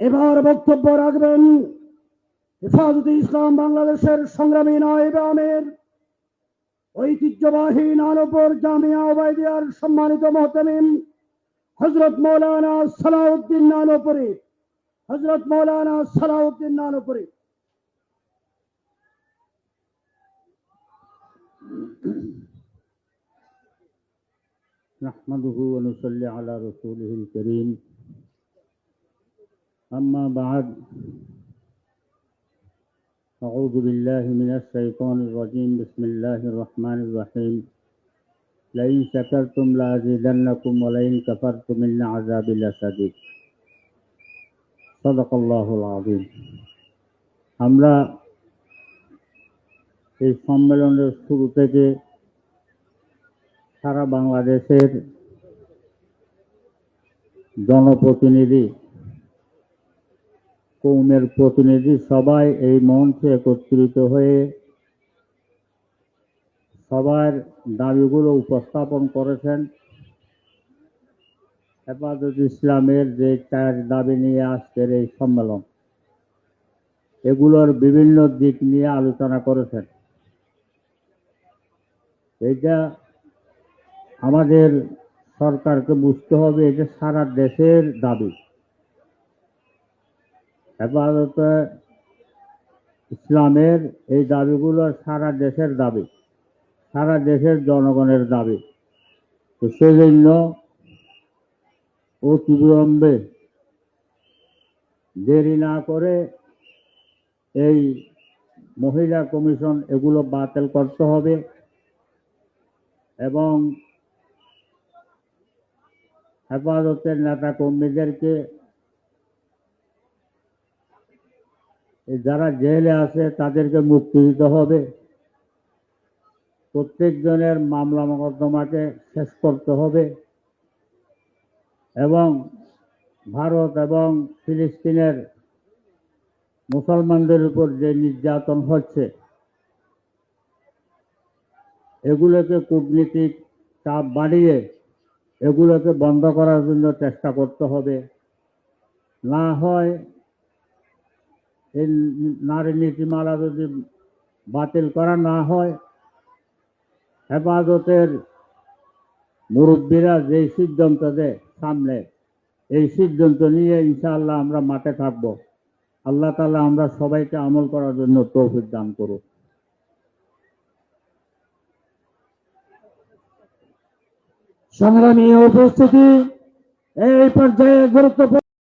এবার বক্তব্য রাখবেন হেফাজতে ইসলাম বাংলাদেশের সংগ্রামী নায়েবে আমির ঐতিহ্যবাহী নানুপুর জামিয়া ওবায়দিয়ার সম্মানিত মুহতামিম হযরত মাওলানা সালাউদ্দিন নানুপুরী। হযরত মাওলানা সালাউদ্দিন নানুপুরী। نحمده ونصلي على رسوله الكريم أما بعد أعوذ بالله من الشيطان الرجيم بسم الله الرحمن الرحيم لئن شكرتم لأزيدنكم ولئن كفرتم إن عذابي لشديد صدق الله العظيم। আমরা এই সম্মেলনের শুরু থেকে সারা বাংলাদেশের জনপ্রতিনিধি, কৌমের প্রতিনিধি সবাই এই মঞ্চে একত্রিত হয়ে সবার দাবিগুলো উপস্থাপন করেছেন। হেফাজত ইসলামের যে 4 দাবি নিয়ে আজকের এই সম্মেলন, এগুলোর বিভিন্ন দিক নিয়ে আলোচনা করেছেন। এটা আমাদের সরকারকে বুঝতে হবে, এটা সারা দেশের দাবি। হেফাজতে ইসলামের এই দাবিগুলো সারা দেশের দাবি, সারা দেশের জনগণের দাবি। তো সেজন্য অতিবিলম্বে দেরি না করে এই মহিলা কমিশন এগুলো বাতিল করতে হবে এবং হেফাজতের নেতা কর্মীদেরকে, যারা জেলে আছে তাদেরকে মুক্তি দিতে হবে। প্রত্যেকজনের মামলা মোকদ্দমাকে শেষ করতে হবে এবং ভারত এবং ফিলিস্তিনের মুসলমানদের উপর যে নির্যাতন হচ্ছে এগুলোকে কূটনীতিক চাপ বাড়িয়ে এগুলোকে বন্ধ করার জন্য চেষ্টা করতে হবে। না হয় এই নারী নীতিমালা যদি বাতিল করা না হয়, হেফাজতের মুরব্বীরা যেই সিদ্ধান্ত দেয় সামনে, এই সিদ্ধান্ত নিয়ে ইনশাআল্লাহ আমরা মাঠে থাকব। আল্লাহ তাআলা আমরা সবাইকে আমল করার জন্য তৌফিক দান করুন। সংগ্রামী উপস্থিতি, এই পর্যায়ে গুরুত্বপূর্ণ